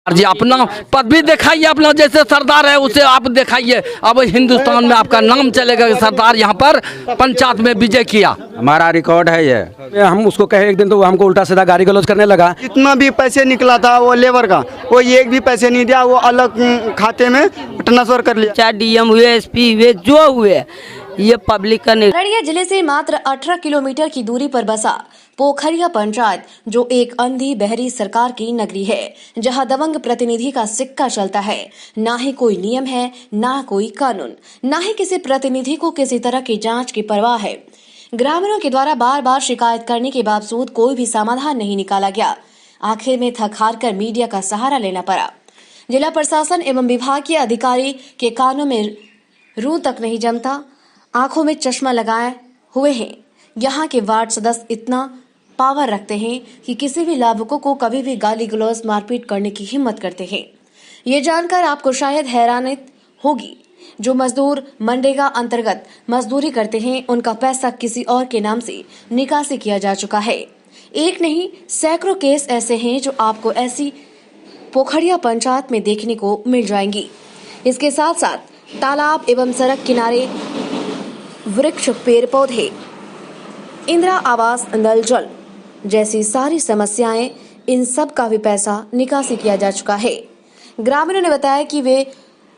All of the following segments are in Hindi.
जी अपना पद भी दिखाइए, अपना जैसे सरदार है उसे आप दिखाइए। अब हिंदुस्तान में आपका नाम चलेगा कि सरदार यहाँ पर पंचायत में विजय किया। हमारा रिकॉर्ड है ये। हम उसको कहे एक दिन तो वो हमको उल्टा सीधा गाली गलौज करने लगा। जितना भी पैसे निकला था वो लेबर का, वो एक भी पैसे नहीं दिया, वो अलग खाते में ट्रांसफर कर लिया। चाहे डीएम हुए, एसपी हुए, जो हुए, ये पब्लिक का नहीं। अररिया जिले से मात्र 18 किलोमीटर की दूरी पर बसा पोखरिया पंचायत, जो एक अंधी बहरी सरकार की नगरी है, जहां दबंग प्रतिनिधि का सिक्का चलता है। ना ही कोई नियम है, ना कोई कानून, ना ही किसी प्रतिनिधि को किसी तरह की जांच की परवाह है। ग्रामीणों के द्वारा बार बार शिकायत करने के बावजूद कोई भी समाधान नहीं निकाला गया। आखिर में थक हार कर मीडिया का सहारा लेना पड़ा। जिला प्रशासन एवं विभागीय अधिकारी के कानों में रूह तक नहीं जमता, आंखों में चश्मा लगाए हुए हैं। यहाँ के वार्ड सदस्य इतना पावर रखते हैं कि किसी भी लाभुकों को कभी भी गाली गलौज मारपीट करने की हिम्मत करते हैं। ये जानकर आपको शायद हैरानियत होगी, जो मजदूर मनरेगा अंतर्गत मजदूरी करते हैं उनका पैसा किसी और के नाम से निकासी किया जा चुका है। एक नहीं सैकड़ों केस ऐसे हैं जो आपको ऐसी पोखरिया पंचायत में देखने को मिल जाएंगी। इसके साथ साथ तालाब एवं सड़क किनारे वृक्ष, पेड़ पौधे, इंदिरा आवास, नल जल जैसी सारी समस्याएं, इन सब का भी पैसा निकासी किया जा चुका है। ग्रामीणों ने बताया कि वे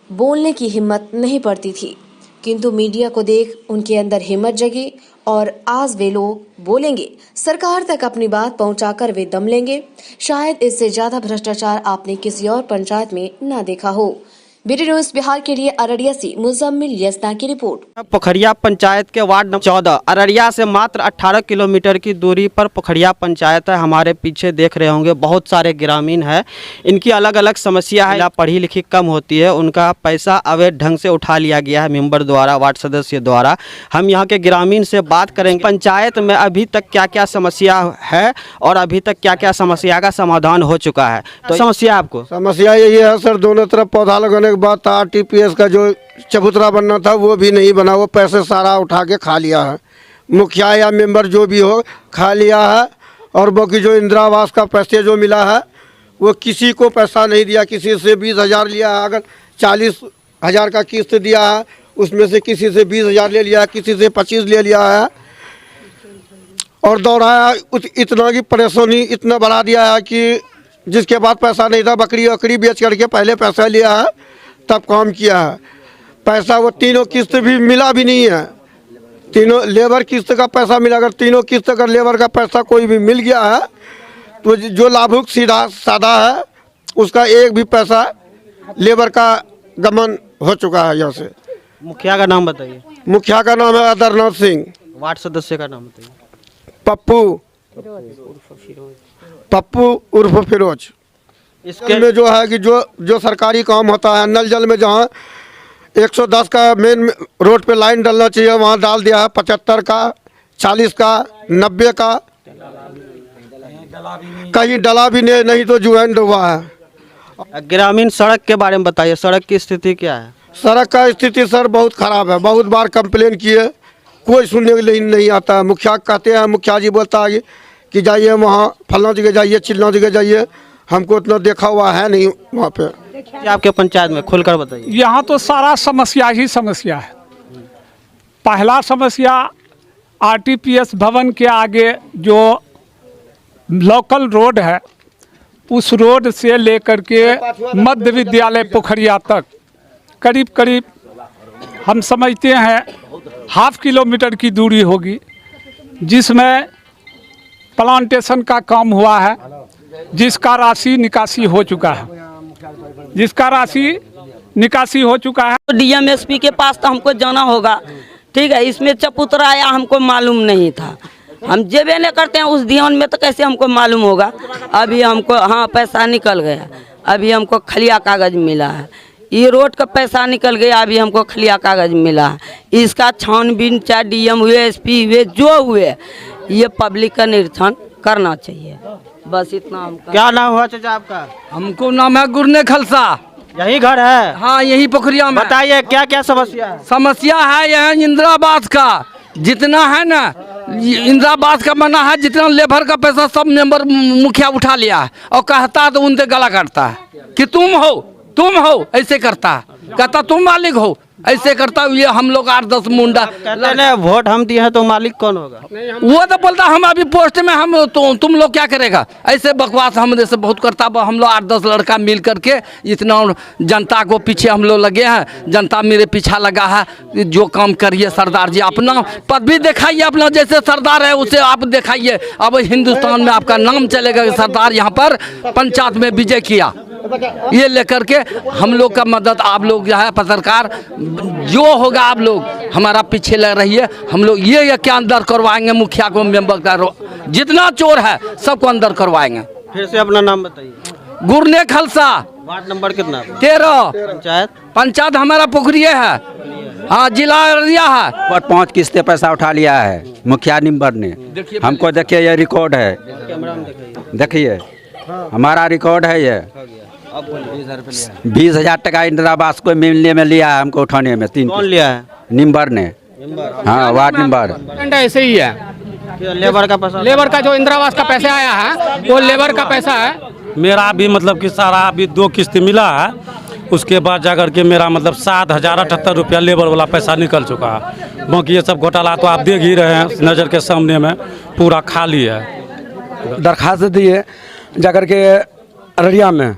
बोलने की हिम्मत नहीं पड़ती थी, किंतु मीडिया को देख उनके अंदर हिम्मत जगी और आज वे लोग बोलेंगे। सरकार तक अपनी बात पहुंचाकर वे दम लेंगे। शायद इससे ज्यादा भ्रष्टाचार आपने किसी और पंचायत में न देखा हो। बीडी न्यूज़ बिहार के लिए अररिया से मुजम्मिल यस्ना की रिपोर्ट। पोखरिया पंचायत के वार्ड नंबर 14 अररिया से मात्र 18 किलोमीटर की दूरी पर पोखरिया पंचायत है। हमारे पीछे देख रहे होंगे बहुत सारे ग्रामीण हैं। इनकी अलग अलग समस्या है। पढ़ी लिखी कम होती है, उनका पैसा अवैध ढंग से उठा लिया गया है मेंबर द्वारा, वार्ड सदस्य द्वारा। हम यहाँ के ग्रामीण से बात करेंगे पंचायत में अभी तक क्या क्या समस्या है और अभी तक क्या क्या समस्या का समाधान हो चुका है। तो समस्या आपको? समस्या यही है सर, दोनों तरफ पौधा लगाने बात था। आरटीपीएस का जो चबूतरा बनना था वो भी नहीं बना, वो पैसे सारा उठा के खा लिया है। मुखिया या मेंबर जो भी हो खा लिया है। और बाकी जो इंदिरा आवास का पैसे जो मिला है वो किसी को पैसा नहीं दिया। किसी से 20,000 लिया है, अगर 40,000 का किस्त दिया है उसमें से किसी से 20,000 ले लिया है, किसी से 25 ले लिया है और दौड़ाया। इतना की परेशानी इतना बढ़ा दिया है कि जिसके बाद पैसा नहीं था बकरी वकरी बेच करके पहले पैसा लिया है तब काम किया है। पैसा वो तीनों किस्त भी मिला भी नहीं है। तीनों लेबर किस्त का पैसा मिला, अगर तीनों किस्त अगर लेबर का पैसा कोई भी मिल गया है तो जो लाभुक सीधा साधा है उसका एक भी पैसा लेबर का गमन हो चुका है। यहाँ से मुखिया का नाम बताइए। मुखिया का नाम है अदरनाथ सिंह। वार्ड सदस्य का नाम बताइए। पप्पू उर्फ फिरोज। इसके में जो है कि जो सरकारी काम होता है, नल जल में जहाँ 110 का मेन रोड पे लाइन डालना चाहिए वहाँ डाल दिया है 75 का, 40 का, 90 का, कहीं डला भी नहीं तो जुएंड हुआ है। ग्रामीण सड़क के बारे में बताइए, सड़क की स्थिति क्या है? सड़क का स्थिति सर बहुत खराब है। बहुत बार कंप्लेन किए, कोई सुनने के लिए नहीं आता है। मुखिया कहते हैं, मुखिया जी बोलता है कि जाइए वहाँ फलना जगह जाइए, चिल्ला जगह जाइए, हमको उतना देखा हुआ है नहीं वहाँ पे। आपके पंचायत में खुलकर बताइए। यहाँ तो सारा समस्या ही समस्या है। पहला समस्या आरटीपीएस भवन के आगे जो लोकल रोड है, उस रोड से लेकर के मध्य विद्यालय पोखरिया तक करीब करीब हम समझते हैं 1/2 किलोमीटर की दूरी होगी, जिसमें प्लांटेशन का काम हुआ है, जिसका राशि निकासी हो चुका है। तो डीएम एसपी के पास तो हमको जाना होगा, ठीक है। इसमें चबूतरा आया हमको मालूम नहीं था, हम जेबे नहीं करते हैं उस ध्यान में, तो कैसे हमको मालूम होगा। अभी हमको हाँ पैसा निकल गया, अभी हमको खलिया कागज मिला है। ये रोड का पैसा निकल गया, अभी हमको खलिया कागज मिला है। इसका छानबीन चाहे डीएम हुए, एसपी हुए, जो हुए, ये पब्लिक का निरीक्षण करना चाहिए। बस इतना हम। क्या नाम हुआ चाचा आपका? हमको नाम है गुरने खलसा। यही घर है? हाँ यही पोखरिया में। बताइए क्या क्या समस्या है? समस्या है यह इंदिरा आवास का जितना है ना इंदिरा आवास का मना है, जितना लेबर का पैसा सब मेंबर मुखिया उठा लिया है और कहता है तो उनसे गला काटता है कि तुम हो ऐसे करता है, कहता तुम मालिक हो ऐसे करता है। ये हम लोग 8-10 मुंडा कहते हैं वोट हम दिए हैं तो मालिक कौन होगा? वो तो बोलता हम अभी पोस्ट में हम तुम लोग क्या करेगा, ऐसे बकवास हम जैसे बहुत करता। हम लोग 8-10 लड़का मिल करके इतना जनता को पीछे हम लोग लगे हैं, जनता मेरे पीछा लगा है। जो काम करिए सरदार जी, अपना पद भी दिखाइए, अपना जैसे सरदार है उसे आप दिखाइए। अब हिंदुस्तान में आपका नाम चलेगा कि सरदार यहाँ पर पंचायत में विजय किया। ये लेकर के हम लोग का मदद आप लोग जो है पत्रकार जो होगा आप लोग हमारा पीछे लग रही है। हम लोग ये क्या अंदर करवाएंगे, मुखिया को मेंबर का जितना चोर है सबको अंदर करवाएंगे। फिर से अपना नाम बताइए। गुरने खलसा, वार्ड नंबर कितना? 13, पंचायत हमारा पोखरिया है, हाँ जिला अररिया है। पर 5 किस्तें पैसा उठा लिया है मुखिया निम्बर ने। हमको देखिए ये रिकॉर्ड है, देखिए हमारा रिकॉर्ड है ये। 20,000 टका इंदिरा आवास को मिलने में लिया है हमको उठाने में। 3 कौन लिया है? निम्बर ने, हाँ वार्ड निम्बर। ऐसे ही है, लेबर का पैसा, लेबर का जो इंदिरा आवास का पैसा आया है वो लेबर का पैसा है। मेरा भी मतलब कि सारा अभी 2 किस्त मिला है, उसके बाद जाकर के मेरा मतलब 7,078 रुपया लेबर वाला पैसा निकल चुका है। बाकी ये सब घोटाला तो आप देख ही रहे हैं, नज़र के सामने में पूरा खाली है। दरखास्त दिए जाकर के अररिया में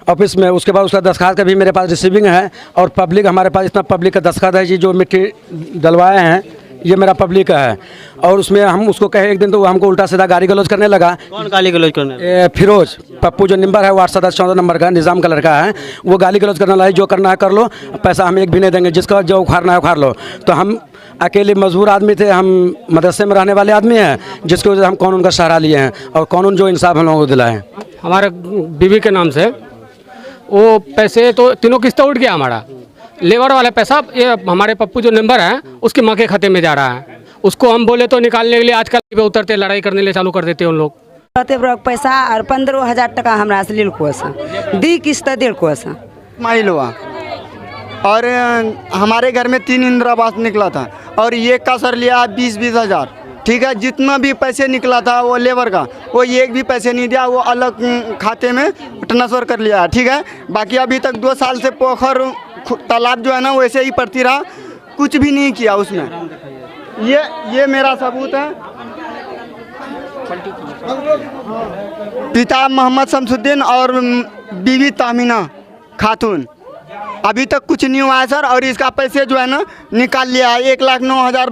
ऑफिस में, उसके बाद उसका दस्खत का भी मेरे पास रिसीविंग है। और पब्लिक, हमारे पास इतना पब्लिक का दस्खत है जी, जो मिट्टी डलवाए हैं ये मेरा पब्लिक का है। और उसमें हम उसको कहे एक दिन तो वो हमको उल्टा सीधा गाली गलौज करने लगा। कौन गाली गलौज करने? फिरोज पप्पू जो नंबर है वार्ड सदस्य 14 नंबर का, निज़ाम का लड़का है, वो गाली गलौज करने लगा। जो करना है कर लो, पैसा हम एक भी नहीं देंगे, जिसका जो उखाड़ना है उखाड़ लो। तो हम अकेले मजबूर आदमी थे, हम मदरसे में रहने वाले आदमी हैं, जिसकी वजह से हम कानून का सहारा लिए हैं और कानून जो इंसाफ हम लोगों को दिलाए। हमारे बीवी के नाम से वो पैसे तो तीनों किस्तें उठ गया हमारा। लेबर वाला पैसा ये हमारे पप्पू जो नंबर है उसके माँ के खाते में जा रहा है। उसको हम बोले तो निकालने के लिए आजकल पे उतरते, लड़ाई करने लिए चालू कर देते उन लोग। पैसा और 15,000 टका हमरा से लिल को दी किस्त दिल को माइल हुआ। और हमारे घर में 3 इंदिरा आवास निकला था और ये का सर लिया 20-20 हज़ार। ठीक है, जितना भी पैसे निकला था वो लेबर का, वो एक भी पैसे नहीं दिया, वो अलग खाते में ट्रांसफ़र कर लिया। ठीक है, बाकी अभी तक 2 साल से पोखर तालाब जो है ना वैसे ही पड़ती रहा, कुछ भी नहीं किया उसमें। ये मेरा सबूत है। पिता मोहम्मद शमसुद्दीन और बीवी तामीना खातून, अभी तक कुछ नहीं हुआ है सर। और इसका पैसे जो है ना निकाल लिया है, 1,09,000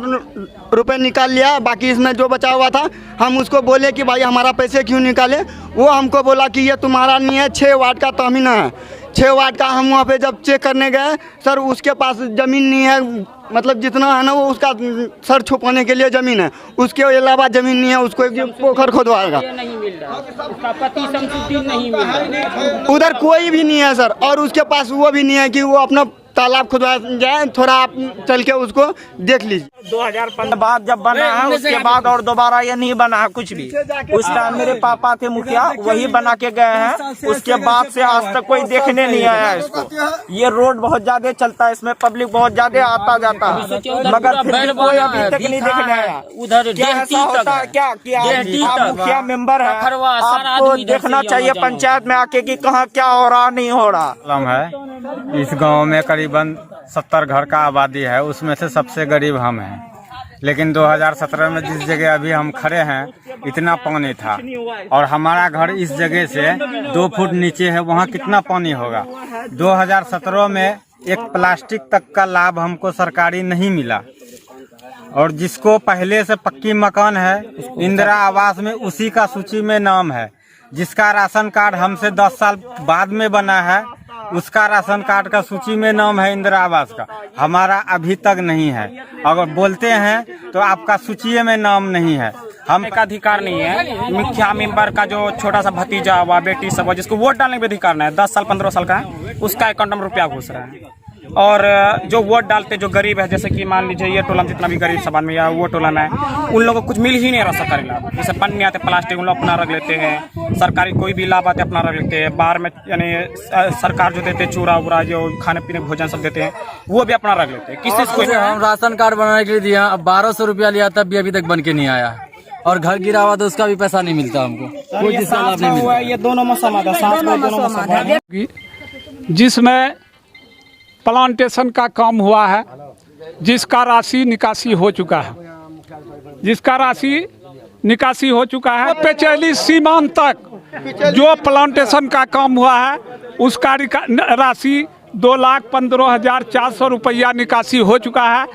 रुपये निकाल लिया। बाकी इसमें जो बचा हुआ था हम उसको बोले कि भाई हमारा पैसे क्यों निकाले, वो हमको बोला कि ये तुम्हारा नहीं है, 6 वार्ड का तामीना है। 6 वार्ड का हम वहाँ पे जब चेक करने गए सर, उसके पास ज़मीन नहीं है, मतलब जितना है ना वो उसका सर छुपाने के लिए ज़मीन है, उसके अलावा ज़मीन नहीं है। उसको एक पोखर खोदवाएगा, उधर कोई भी नहीं है सर। और उसके पास वो भी नहीं है कि वो अपना तालाब खुदवा जाए। थोड़ा आप चल के उसको देख लीजिए। 2015 बाद जब बना है उसके बाद और दोबारा ये नहीं बना है कुछ भी। उस टाइम मेरे पापा थे मुखिया, वही बना के गए हैं। उसके बाद से आज तक कोई देखने नहीं आया इसको। ये रोड बहुत ज्यादा चलता है, इसमें पब्लिक बहुत ज्यादा आता जाता है, मगर फिर भी कोई अभी तक नहीं देखने आया। उधर क्या ऐसा होता है क्या कि आप मुखिया मेंबर है, आपको देखना चाहिए पंचायत में आके कि कहाँ क्या हो रहा नहीं हो रहा। इस गांव में करीबन 70 घर का आबादी है, उसमें से सबसे गरीब हम हैं। लेकिन 2017 में जिस जगह अभी हम खड़े हैं इतना पानी था, और हमारा घर इस जगह से 2 फुट नीचे है, वहाँ कितना पानी होगा। 2017 में एक प्लास्टिक तक का लाभ हमको सरकारी नहीं मिला, और जिसको पहले से पक्की मकान है इंदिरा आवास में उसी का सूची में नाम है। जिसका राशन कार्ड हमसे 10 साल बाद में बना है उसका राशन कार्ड का सूची में नाम है इंदिरा आवास का, हमारा अभी तक नहीं है। अगर बोलते हैं तो आपका सूची में नाम नहीं है। हम का अधिकार नहीं है। मुखिया मेंबर का जो छोटा सा भतीजा हुआ, बेटी सब हुआ, जिसको वोट डालने का अधिकार नहीं है, 10 साल 15 साल का है, उसका अकाउंट में रुपया घुस रहा है। और जो वोट डालते जो गरीब है, जैसे कि मान लीजिए ये टोला में जितना भी गरीब सब आदमी या वो टोला में, उन लोगों को कुछ मिल ही नहीं रहा सरकारी लाभ। जैसे पन्नी आते प्लास्टिक उन लोग अपना रख लेते हैं, सरकारी कोई भी लाभ आते अपना रख लेते हैं, बाहर में यानी सरकार जो देते चूरा उरा जो खाने पीने भोजन सब देते हैं वो भी अपना रख लेते हैं। किस चीज को हम राशन कार्ड बनाने के लिए दिया, अब 1200 रुपया लिया तब भी अभी तक बन के नहीं आया, और घर गिरा हुआ तो उसका भी पैसा नहीं मिलता हमको, कोई जिसका लाभ नहीं मिलता। ये दोनों मौसम आता है, जिसमें प्लांटेशन का काम हुआ है, जिसका राशि निकासी हो चुका है, पेचेली सीमांत तक जो प्लांटेशन का काम हुआ है उसका राशि 2,15,400 रुपया निकासी हो चुका है।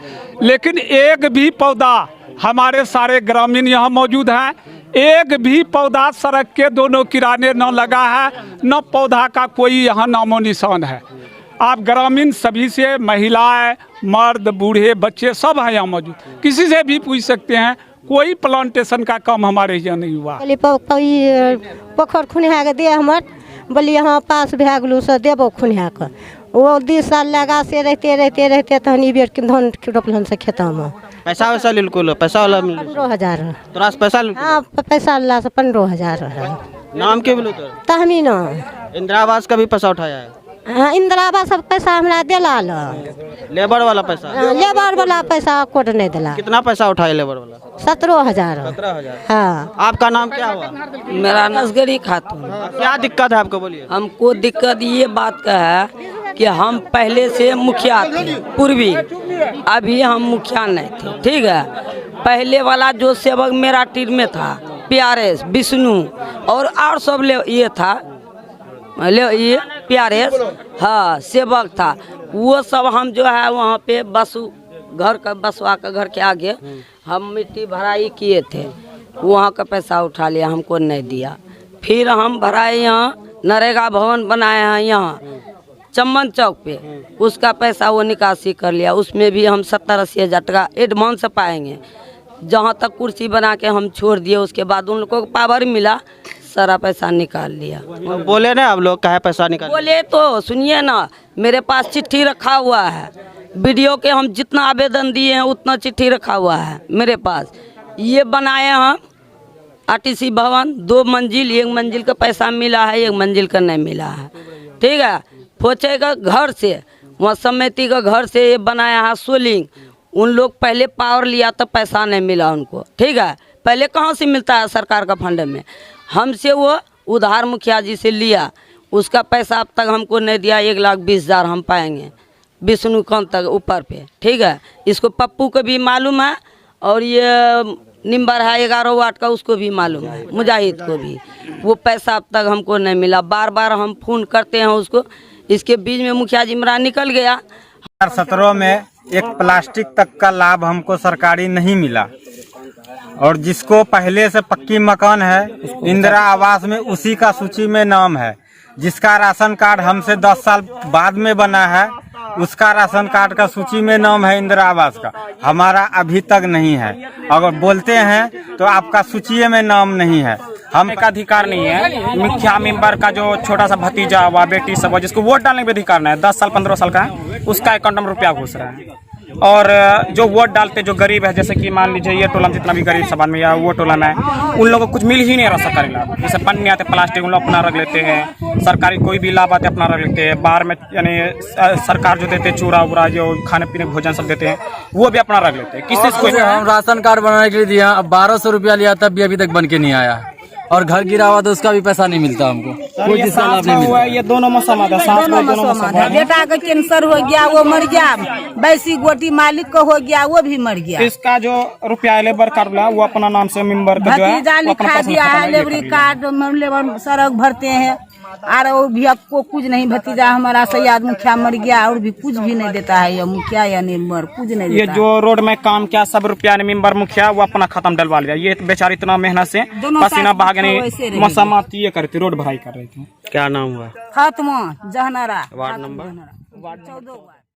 लेकिन एक भी पौधा, हमारे सारे ग्रामीण यहाँ मौजूद हैं, एक भी पौधा सड़क के दोनों किनारे न लगा है, न पौधा का कोई यहाँ नामो निशान है। आप ग्रामीण सभी से, महिलाएं, मर्द, बूढ़े, बच्चे सब हैं यहाँ मौजूद, किसी से भी पूछ सकते हैं, कोई प्लांटेशन का काम हमारे यहाँ नहीं हुआ। पोखर खुनिया के दे हमर बोली यहाँ पास भए गेलू से देबो खुनिया के, वो 20 साल लगा से रहते तहन ई बेर धान रोपलन से खेता में पैसा वैसा लिलकुल पैसा वाला 15,000 तोरा से पैसा हाँ पैसा अल्लाह से 15,000 है। नाम के बोलो तो तहमीना इंदिरा आवास का भी पैसा उठाया है। हाँ इंदिरा आवास सब पैसा हमरा दिला लो, लेबर वाला पैसा, लेबर वाला पैसा कोड नहीं दिला। कितना पैसा उठाया लेबर वाला? 17,000। 17,000। हाँ। आपका नाम क्या हुआ? मेरा नसगरी खातून। क्या दिक्कत है आपको, बोलिए। हमको दिक्कत ये बात का है कि हम पहले से मुखिया थे पूर्वी, अभी हम मुखिया नहीं थे, ठीक है। पहले वाला जो सेवक मेरा टीम में था, PRS विष्णु और सब ये था, ये PRS हाँ सेवक था, वो सब हम जो है वहाँ पे बसवा का घर के आगे हम मिट्टी भराई किए थे, वहाँ का पैसा उठा लिया, हमको नहीं दिया। फिर हम भराए यहाँ नरेगा भवन बनाए हैं यहाँ चम्मन चौक पे, उसका पैसा वो निकासी कर लिया, उसमें भी हम 70-80 हज़ार टका एडवांस पाएंगे। जहाँ तक कुर्सी बना के हम छोड़ दिए, उसके बाद उन लोगों को पावर मिला, सारा पैसा निकाल लिया। बोले ना आप लोग कहे पैसा निकाल, बोले तो सुनिए ना, मेरे पास चिट्ठी रखा हुआ है, वीडियो के हम जितना आवेदन दिए हैं उतना चिट्ठी रखा हुआ है मेरे पास। ये बनाए हम RTC भवन 2 मंजिल, 1 मंजिल का पैसा मिला है, 1 मंजिल का नहीं मिला है, ठीक है। फोचे का घर से, वहाँ समिति का घर से ये बनाया है सोलिंग, उन लोग पहले पावर लिया तो पैसा नहीं मिला उनको, ठीक है। पहले कहाँ से मिलता है सरकार का फंड में, हमसे वो उधार मुखिया जी से लिया, उसका पैसा अब तक हमको नहीं दिया। 1,20,000 हम पाएंगे विष्णु कांत तक ऊपर पे, ठीक है। इसको पप्पू को भी मालूम है, और ये निम्बर है 11 वार्ड का, उसको भी मालूम है, मुजाहिद को भी। वो पैसा अब तक हमको नहीं मिला, बार बार हम फोन करते हैं उसको। इसके बीच में मुखिया जी मेरा निकल गया। 2017 में एक प्लास्टिक तक का लाभ हमको सरकारी नहीं मिला, और जिसको पहले से पक्की मकान है इंदिरा आवास में, उसी का सूची में नाम है। जिसका राशन कार्ड हमसे 10 साल बाद में बना है, उसका राशन कार्ड का सूची में नाम है इंदिरा आवास का, हमारा अभी तक नहीं है। अगर बोलते हैं तो आपका सूची में नाम नहीं है। हम एक अधिकार नहीं है, मुखिया मेंबर का जो छोटा सा भतीजा हुआ, बेटी सब हुआ, जिसको वोट डालने का अधिकार नहीं है, 10 साल 15 साल का है, उसका अकाउंट में रुपया घुस रहा है। और जो वोट डालते जो गरीब है, जैसे कि मान लीजिए ये टोला में जितना भी गरीब सब आदमी या वो टोला में, उन लोगों को कुछ मिल ही नहीं रहा सरकारी लाभ। जैसे पन्नी आते प्लास्टिक उन लोग अपना रख लेते हैं, सरकारी कोई भी लाभ आते अपना रख लेते हैं, बाहर में यानी सरकार जो देते चूरा उरा जो खाने पीने भोजन सब देते हैं वो भी अपना रख लेते हैं। किस चीज को हम राशन कार्ड बनाने के लिए दिया, अब 1200 रुपया लिया तब भी अभी तक बन के नहीं आया, और घर गिरा हुआ तो उसका भी पैसा नहीं मिलता हमको, कोई जिसका लाभ नहीं मिलता। ये दोनों मौसम आता है, बेटा का कैंसर हो गया, वो मर गया, बैसी गोटी मालिक का हो गया, वो भी मर गया। इसका जो रुपया लेबर कार्ड मिला वो अपना नाम से मेंबर का जो है भतीजा लिखा दिया है, लेबरी कार्ड लेबर सड़क भरते हैं, और वो भी आपको कुछ नहीं। भतीजा हमारा सयाद मुखिया मर गया, और भी कुछ भी नहीं देता है, या मुखिया या मेंबर कुछ नहीं देता। ये जो रोड में काम किया सब रुपया ने मेंबर मुखिया वो अपना खत्म डलवा लिया। ये बेचारी इतना मेहनत से पसीना बहाने मौसम ये करती, रोड भराई कर रही थी। क्या नाम हुआ? खात्मा जहनारा, वार्ड नंबर 14 वार्ड।